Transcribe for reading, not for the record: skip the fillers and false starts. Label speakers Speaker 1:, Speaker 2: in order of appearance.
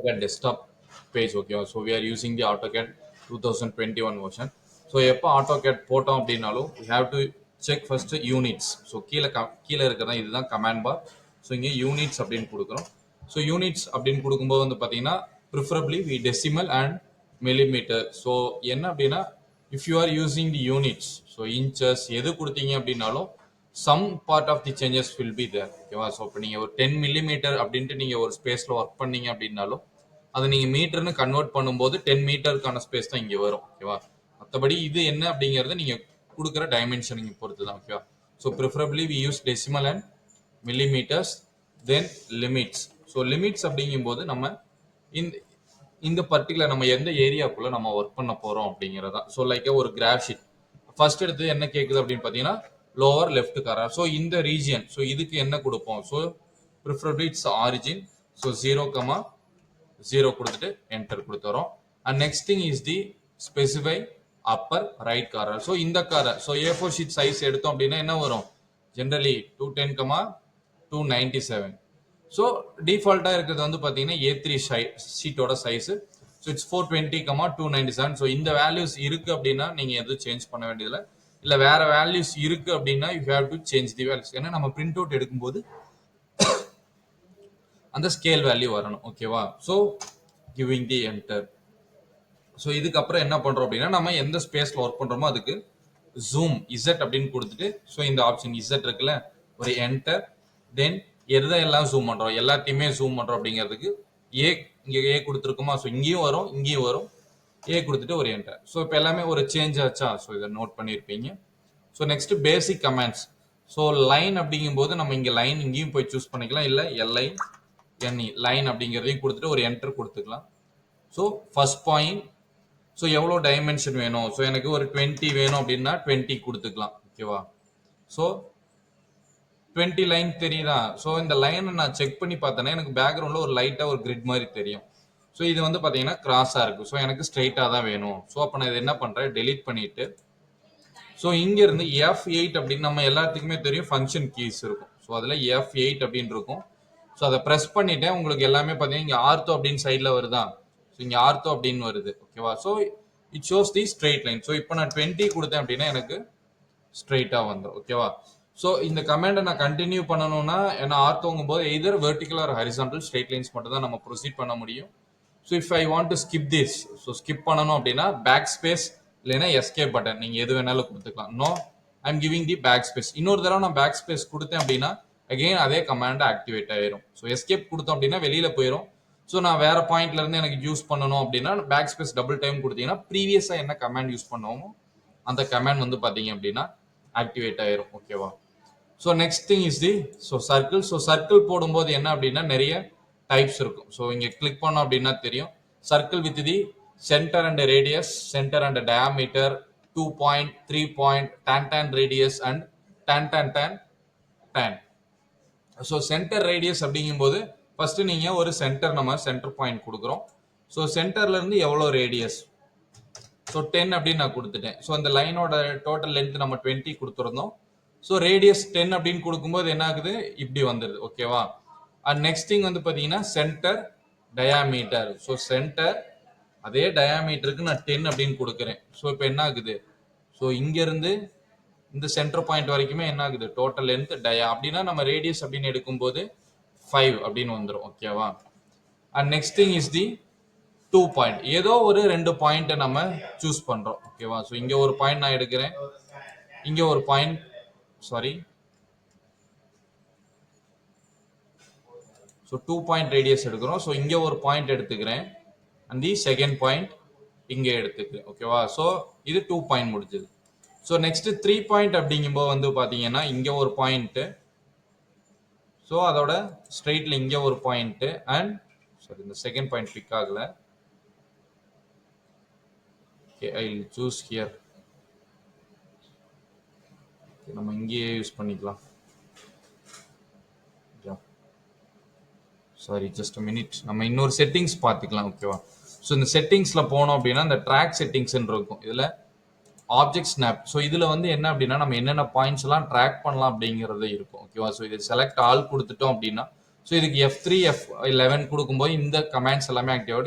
Speaker 1: AutoCAD desktop page. Okay, so we are using the AutoCAD 2021 version. So எப்போ AutoCAD போட்டோம் அப்படின்னாலும் we have to check first units. So கீழே இருக்கிறதா இதுதான் command bar. So இங்கே units அப்படின்னு கொடுக்குறோம். ஸோ யூனிட்ஸ் அப்படின்னு கொடுக்கும்போது வந்து பார்த்தீங்கன்னா preferably we decimal and millimetre. So என்ன அப்படின்னா if you are using the units, so inches எது கொடுத்தீங்க அப்படின்னாலும் some part of the changes will be there. ஓகேவா? ஸோ இப்போ நீங்கள் ஒரு 10 மில்லிமீட்டர் அப்படின்ட்டு நீங்கள் ஒரு ஸ்பேஸில் ஒர்க் பண்ணீங்க அப்படின்னாலும் அதை நீங்கள் மீட்டர்னு கன்வெர்ட் பண்ணும்போது 10 மீட்டருக்கான ஸ்பேஸ் தான் இங்கே வரும். ஓகேவா? மற்றபடி இது என்ன அப்படிங்கிறது நீங்கள் கொடுக்குற டைமென்ஷனிங் பொறுத்து தான். ஓகேவா? So preferably we use decimal and millimetres. Then limits. So limits அப்படிங்கும்போது நம்ம இந்த பர்டிகுலர் நம்ம எந்த ஏரியாக்குள்ள நம்ம ஒர்க் பண்ண போறோம் அப்படிங்கிறதா. ஸோ லைக் ஒரு கிராஃப் ஷீட் ஃபர்ஸ்ட் எடுத்து என்ன கேட்குது அப்படின்னு பார்த்தீங்கன்னா லோவர் லெஃப்ட் கார்னர். ஸோ இந்த ரீஜியன், ஸோ இதுக்கு என்ன கொடுப்போம்? So preferably it's origin. So 0,0 கொடுத்துட்டு என்டர் கொடுத்துறோம். And next thing is the specify upper right corner. So இந்த corner, so A4 sheet size எடுத்தோம் அப்படின்னா என்ன வரும்? ஜென்ரலி 210,297. ஸோ டிஃபால்ட்டாக இருக்கிறது வந்து பார்த்தீங்கன்னா A3 ஷீட்டோட சைஸு. So it's 420,297. ஸோ இந்த வேல்யூஸ் இருக்குது அப்படின்னா நீங்கள் எதுவும் சேஞ்ச் பண்ண வேண்டியதில்லை. இல்லை வேற வேல்யூஸ் இருக்குது அப்படின்னா you have to change the values. ஏன்னா நம்ம பிரிண்ட் அவுட் எடுக்கும்போது அந்த ஸ்கேல் வேல்யூ வரணும். ஓகேவா? So giving the enter. So இதுக்கப்புறம் என்ன பண்ணுறோம் அப்படின்னா நம்ம எந்த ஸ்பேஸில் ஒர்க் பண்ணுறோமோ அதுக்கு ஜூம் இசட் அப்படின்னு கொடுத்துட்டு, ஸோ இந்த ஆப்ஷன் இசட் இருக்குல்ல, ஒரு என்டர். தென் எல்லாம் ஜூம் பண்ணுறோம், எல்லாத்தையுமே ஜூம் பண்ணுறோம் அப்படிங்கிறதுக்கு இங்கே ஏ கொடுத்துருக்குமா? ஸோ இங்கேயும் வரும், இங்கேயும் வரும். ஏ கொடுத்துட்டு ஒரு என்டர். ஸோ இப்போ எல்லாமே ஒரு சேஞ்ச் ஆச்சா? ஸோ இதை நோட் பண்ணியிருப்பீங்க. ஸோ நெக்ஸ்ட் பேசிக் கமெண்ட்ஸ். ஸோ லைன் அப்படிங்கும்போது நம்ம இங்கே லைன் இங்கேயும் போய் சூஸ் பண்ணிக்கலாம், இல்லை LINE லைன் அப்படிங்கிறதையும் கொடுத்துட்டு ஒரு என்டர் கொடுத்துக்கலாம். ஸோ ஃபர்ஸ்ட் பாயிண்ட், ஸோ எவ்வளோ டைமென்ஷன் வேணும்? ஸோ எனக்கு ஒரு 20 வேணும் அப்படின்னா 20 கொடுத்துக்கலாம். ஓகேவா? ஸோ 20 லைன் தெரியுதா? ஸோ இந்த லைனை நான் செக் பண்ணி பார்த்தேன்னா எனக்கு பேக்ரவுண்டில் ஒரு லைட்டாக ஒரு கிரிட் மாதிரி தெரியும். ஸோ இது வந்து பார்த்தீங்கன்னா கிராஸாக இருக்குது. ஸோ எனக்கு ஸ்ட்ரைட்டாக தான் வேணும். ஸோ அப்போ நான் இதை என்ன பண்ணுறேன்? டெலீட் பண்ணிவிட்டு, ஸோ இங்கேருந்து F8 அப்படின்னு நம்ம எல்லாத்துக்குமே தெரியும் ஃபங்க்ஷன் கீஸ் இருக்கும். ஸோ அதில் F8 அப்படின்னு இருக்கும். ஸோ அதை ப்ரெஸ் பண்ணிவிட்டேன். உங்களுக்கு எல்லாமே பார்த்தீங்கன்னா இங்கே ஆர்த்தோ அப்படின்னு சைடில் வருதா? ஸோ இங்கே ஆர்த்தோ அப்படின்னு வருது. ஓகேவா? So it shows the straight line. So இப்போ நான் 20 கொடுத்தேன் அப்படின்னா எனக்கு ஸ்ட்ரெயிட்டாக வந்துடும். ஓகேவா? ஸோ இந்த கமெண்டை நான் கண்டினியூ பண்ணணும்னா என்ன ஆர்த்தோங்கும் போது either vertical or horizontal straight lines மட்டும் தான் நம்ம ப்ரொசீட் பண்ண முடியும். So if I want to skip this, so skip பண்ணணும் அப்படின்னா பேக் ஸ்பேஸ் இல்லைன்னா எஸ்கேப் பட்டன் நீங்கள் எது வேணாலும் கொடுத்துக்கலாம். No, I am giving the back space. இன்னொரு தடவை நான் பேக் ஸ்பேஸ் கொடுத்தேன் அப்படின்னா அகெயின் அதே கமாண்ட் ஆக்டிவேட் ஆயிரும். ஸோ எஸ்கேப் கொடுத்தோம் அப்படின்னா வெளியில போயிடும். ஸோ நான் வேற பாயிண்ட்ல இருந்து எனக்கு யூஸ் பண்ணணும் அப்படின்னா பேக் ஸ்பேஸ் டபுள் டைம் கொடுத்தீங்கன்னா ப்ரீவியஸாக என்ன கமாண்ட் யூஸ் பண்ணுவோமோ அந்த கமாண்ட் வந்து பார்த்தீங்க அப்படின்னா ஆக்டிவேட் ஆயிரும். ஓகேவா? So next thing is the circle. So circle போடும்போது என்ன அப்படின்னா நிறைய டைப்ஸ் இருக்கும். ஸோ இங்கே கிளிக் பண்ணோம் அப்படின்னா தெரியும் circle with the centre and radius, centre and diameter, 2 point, 3 point, tan radius and tan. So centre radius அப்படிங்கும்போது ஃபர்ஸ்ட் நீங்க ஒரு நம்ம சென்டர் பாயிண்ட் கொடுக்குறோம். ஸோ சென்டர்ல இருந்து எவ்வளோ ரேடியஸ்? ஸோ 10 அப்படின்னு நான் கொடுத்துட்டேன். ஸோ அந்த லைனோட டோட்டல் லென்த் நம்ம 20 கொடுத்துருந்தோம். ஸோ ரேடியஸ் 10 அப்படின்னு கொடுக்கும்போது என்ன ஆகுது? இப்படி வந்துடுது. ஓகேவா? அண்ட் நெக்ஸ்ட் திங் வந்து பார்த்தீங்கன்னா சென்டர் டயாமீட்டர். ஸோ சென்டர் அதே டயாமீட்டருக்கு நான் 10 அப்படின்னு கொடுக்குறேன். ஸோ இப்போ என்ன ஆகுது? ஸோ இங்கேருந்து இந்த சென்டர் பாயிண்ட் வரைக்குமே என்ன ஆகுது? டோட்டல் லென்த் அப்படின்னா நம்ம ரேடியஸ் அப்படின்னு எடுக்கும்போது 5 அப்படின்னு வந்துடும். ஓகேவா? And next thing is the 2 point. ஏதோ ஒரு 2 பாயிண்ட்டை நம்ம சூஸ் பண்றோம். ஓகேவா? ஸோ இங்க ஒரு பாயிண்ட் நான் எடுக்கிறேன், இங்க ஒரு point, sorry, so 2 point radius எடுக்கிறோம். ஸோ இங்க ஒரு பாயிண்ட் எடுத்துக்கிறேன், அண்ட் தி செகண்ட் பாயிண்ட் இங்கே எடுத்துக்கிறேன். ஓகேவா? ஸோ இது 2 பாயிண்ட் முடிஞ்சது. ஸோ நெக்ஸ்ட் 3 பாயிண்ட் அப்படிங்கும்போது வந்து பார்த்தீங்கன்னா இங்கே ஒரு பாயிண்ட்டு, ஸோ அதோட ஸ்ட்ரெயிட்ல இங்கே ஒரு பாயிண்ட்டு, அண்ட் சாரி இந்த செகண்ட் பாயிண்ட் பிக் ஆகல. Okay, I will choose here. நம்ம இங்கேயே யூஸ் பண்ணிக்கலாம். சாரி, ஜஸ்ட் மினிட், நம்ம இன்னொரு செட்டிங்ஸ் பார்த்துக்கலாம். ஓகேவா? ஸோ இந்த செட்டிங்ஸில் போனோம் அப்படின்னா இந்த ட்ராக் செட்டிங்ஸ்ன்னு இருக்கும். இதில் ஆப்ஜெக்ட் ஸ்னாப். ஸோ இதில் வந்து என்ன அப்படின்னா நம்ம என்னென்ன பாயிண்ட்ஸ் எல்லாம் ட்ராக் பண்ணலாம் அப்படிங்கிறது இருக்கும். ஓகேவா? ஸோ இது செலக்ட் ஆல் கொடுத்துட்டோம் அப்படின்னா ஸோ இதுக்கு F3 F11 கொடுக்கும்போது இந்த கமாண்ட்ஸ் எல்லாமே ஆக்டிவ் ஆகும்.